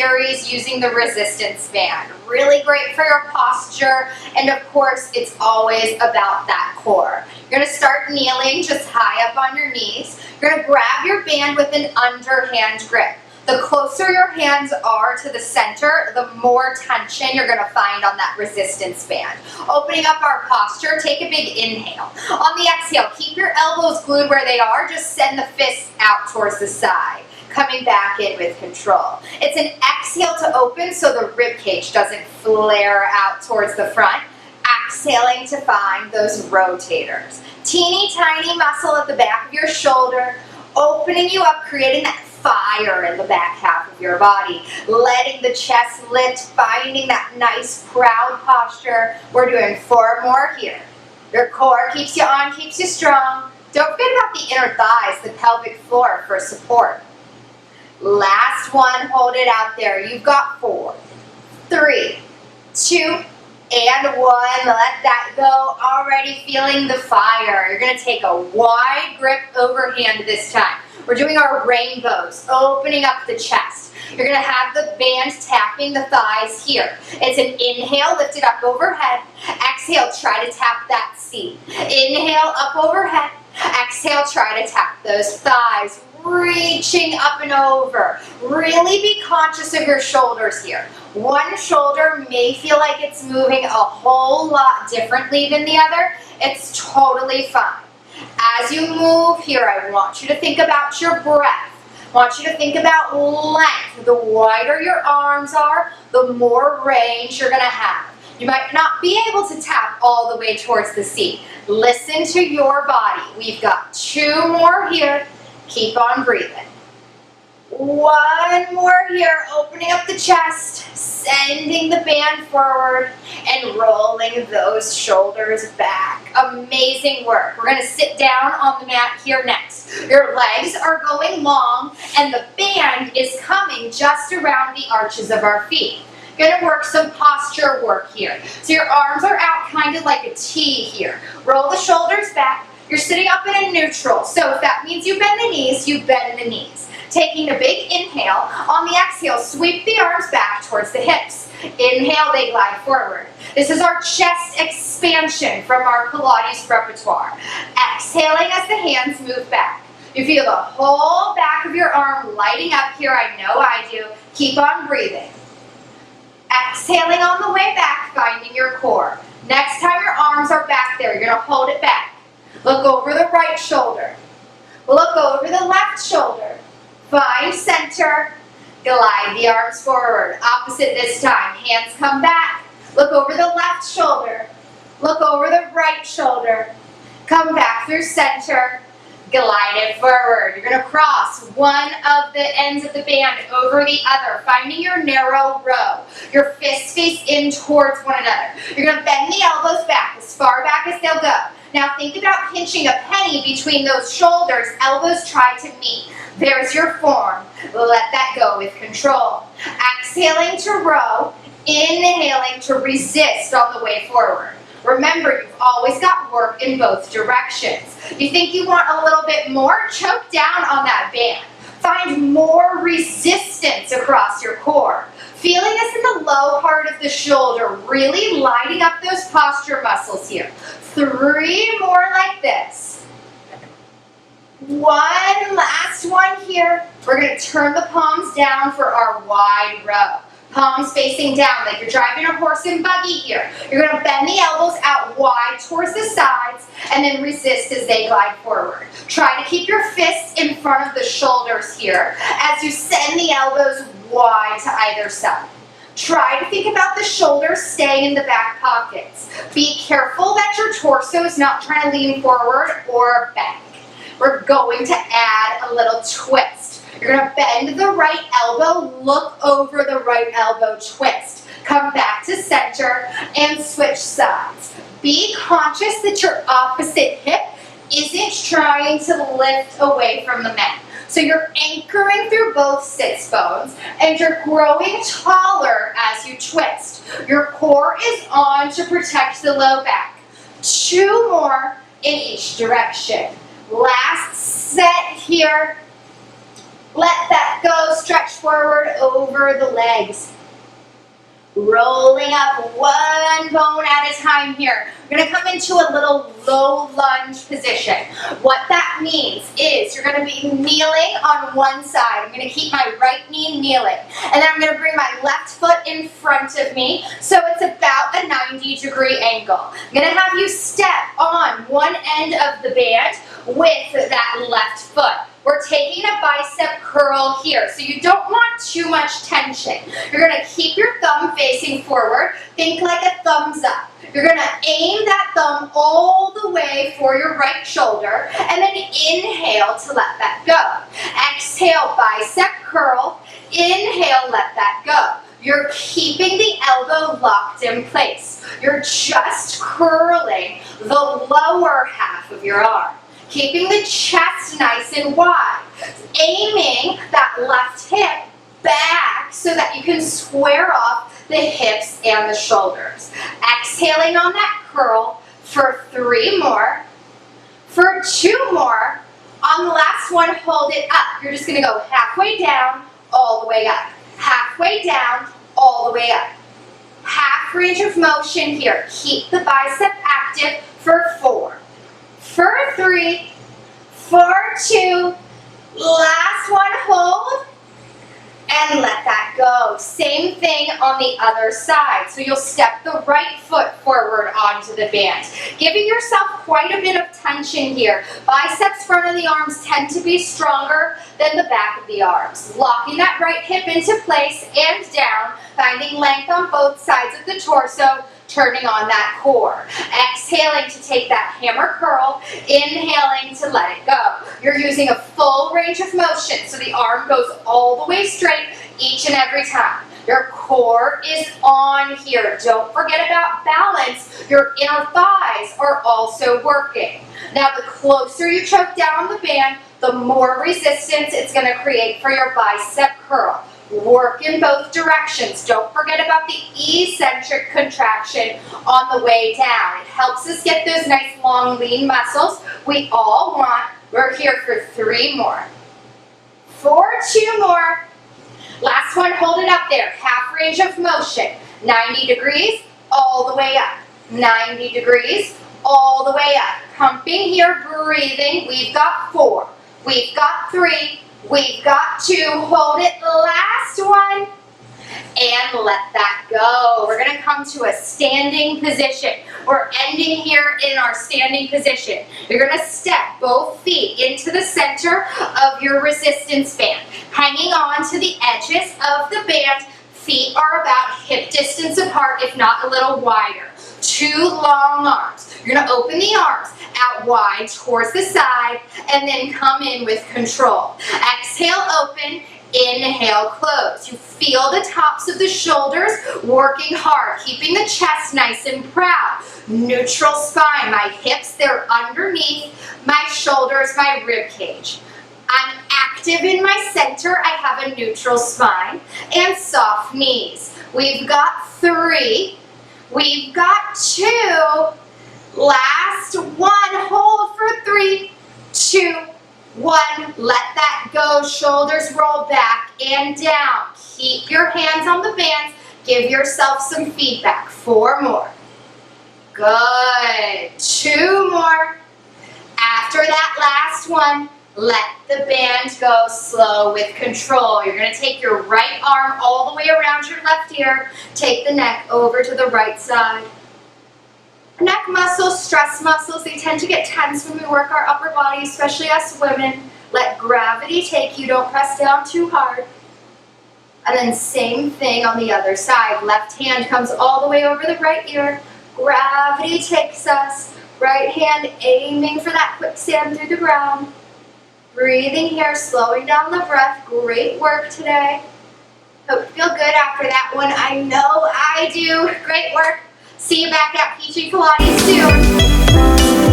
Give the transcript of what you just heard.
series using the resistance band. Really great for your posture, and of course, it's always about that core. You're gonna start kneeling just high up on your knees. You're gonna grab your band with an underhand grip. The closer your hands are to the center, the more tension you're gonna find on that resistance band. Opening up our posture, take a big inhale. On the exhale, keep your elbows glued where they are, just send the fists out towards the side. Coming back in with control. It's an exhale to open so the rib cage doesn't flare out towards the front. Exhaling to find those rotators. Teeny tiny muscle at the back of your shoulder, opening you up, creating that fire in the back half of your body. Letting the chest lift, finding that nice proud posture. We're doing 4 more here. Your core keeps you on, keeps you strong. Don't forget about the inner thighs, the pelvic floor for support. Last one, hold it out there. You've got 4, 3, 2, and 1. Let that go. Already feeling the fire. You're going to take a wide grip overhand this time. We're doing our rainbows, opening up the chest. You're going to have the band tapping the thighs here. It's an inhale, lift it up overhead. Exhale, try to tap that seat. Inhale, up overhead. Exhale, try to tap those thighs. Reaching up and over. Really be conscious of your shoulders here. One shoulder may feel like it's moving a whole lot differently than the other. It's totally fine. As you move here, I want you to think about your breath. I want you to think about length. The wider your arms are, the more range you're going to have. You might not be able to tap all the way towards the seat. Listen to your body. We've got 2 more here. Keep on breathing. 1 more here, opening up the chest, sending the band forward, and rolling those shoulders back. Amazing work. We're going to sit down on the mat here next. Your legs are going long, and the band is coming just around the arches of our feet. Going to work some posture work here. So your arms are out kind of like a T here. Roll the shoulders back. You're sitting up in a neutral, so if that means you bend the knees, you bend the knees. Taking a big inhale. On the exhale, sweep the arms back towards the hips. Inhale, they glide forward. This is our chest expansion from our Pilates repertoire. Exhaling as the hands move back. You feel the whole back of your arm lighting up here. I know I do. Keep on breathing. Exhaling on the way back, finding your core. Next time your arms are back there, you're going to hold it back. Look over the right shoulder. Look over the left shoulder. Find center. Glide the arms forward. Opposite this time. Hands come back. Look over the left shoulder. Look over the right shoulder. Come back through center. Glide it forward. You're going to cross one of the ends of the band over the other, finding your narrow row. Your fists face in towards one another. You're going to bend the elbows back as far back as they'll go. Now think about pinching a penny between those shoulders. Elbows try to meet. There's your form. Let that go with control. Exhaling to row. Inhaling to resist on the way forward. Remember, you've always got work in both directions. You think you want a little bit more? Choke down on that band. Find more resistance across your core. Feeling this in the low part of the shoulder, really lighting up those posture muscles here. 3 more like this. 1 last one here. We're going to turn the palms down for our wide row. Palms facing down like you're driving a horse and buggy here. You're going to bend the elbows out wide towards the sides and then resist as they glide forward. Try to keep your fists in front of the shoulders here as you send the elbows wide to either side. Try to think about the shoulders staying in the back pockets. Be careful that your torso is not trying to lean forward or back. We're going to add a little twist. You're going to bend the right elbow, look over the right elbow, twist. Come back to center and switch sides. Be conscious that your opposite hip isn't trying to lift away from the mat. So you're anchoring through both sits bones and you're growing taller as you twist. Your core is on to protect the low back. 2 more in each direction. Last set here. Let that go. Stretch forward over the legs. Rolling up one bone at a time here. We're going to come into a little low lunge position. What that means is you're going to be kneeling on one side. I'm going to keep my right knee kneeling. And then I'm going to bring my left foot in front of me. So it's about a 90-degree angle. I'm going to have you step on one end of the band with that left foot. We're taking a bicep curl here, so you don't want too much tension. You're going to keep your thumb facing forward. Think like a thumbs up. You're going to aim that thumb all the way for your right shoulder, and then inhale to let that go. Exhale, bicep curl. Inhale, let that go. You're keeping the elbow locked in place. You're just curling the lower half of your arm. Keeping the chest nice and wide. Aiming that left hip back so that you can square off the hips and the shoulders. Exhaling on that curl for 3 more. For 2 more. On the last one, hold it up. You're just going to go halfway down, all the way up. Halfway down, all the way up. Half range of motion here. Keep the bicep active for 4. For 3, for 2, last one, hold, and let that go. Same thing on the other side. So you'll step the right foot forward onto the band, giving yourself quite a bit of tension here. Biceps, front of the arms tend to be stronger than the back of the arms. Locking that right hip into place and down, finding length on both sides of the torso, turning on that core. Exhaling to take that hammer curl, inhaling to let it go. You're using a full range of motion, so the arm goes all the way straight each and every time. Your core is on here. Don't forget about balance. Your inner thighs are also working. Now, the closer you choke down on the band, the more resistance it's going to create for your bicep curl. Work in both directions. Don't forget about the eccentric contraction on the way down. It helps us get those nice long lean muscles we all want. We're here for 3 more. For 2 more. Last one, hold it up there. Half range of motion. 90 degrees, all the way up. 90 degrees, all the way up. Pumping here, breathing. We've got 4. We've got 3. We've got 2, hold it, last one, and let that go. We're going to come to a standing position. We're ending here in our standing position. You're going to step both feet into the center of your resistance band, hanging on to the edges of the band. Feet are about hip distance apart, if not a little wider. 2 long arms. You're going to open the arms out wide towards the side and then come in with control. Exhale, open. Inhale, close. You feel the tops of the shoulders working hard, keeping the chest nice and proud. Neutral spine. My hips, they're underneath my shoulders, my rib cage. I'm active in my center. I have a neutral spine and soft knees. We've got 3. We've got 2. Last one. Hold for 3, 2, 1. Let that go. Shoulders roll back and down. Keep your hands on the bands. Give yourself some feedback. 4 more. Good. 2 more. After that last one, let the band go slow with control. You're going to take your right arm all the way around your left ear. Take the neck over to the right side. Neck muscles, stress muscles, they tend to get tense when we work our upper body, especially us women. Let gravity take you. Don't press down too hard. And then same thing on the other side. Left hand comes all the way over the right ear. Gravity takes us. Right hand aiming for that quicksand through the ground. Breathing here, slowing down the breath. Great work today. Hope you feel good after that one. I know I do. Great work. See you back at PT Pilates soon.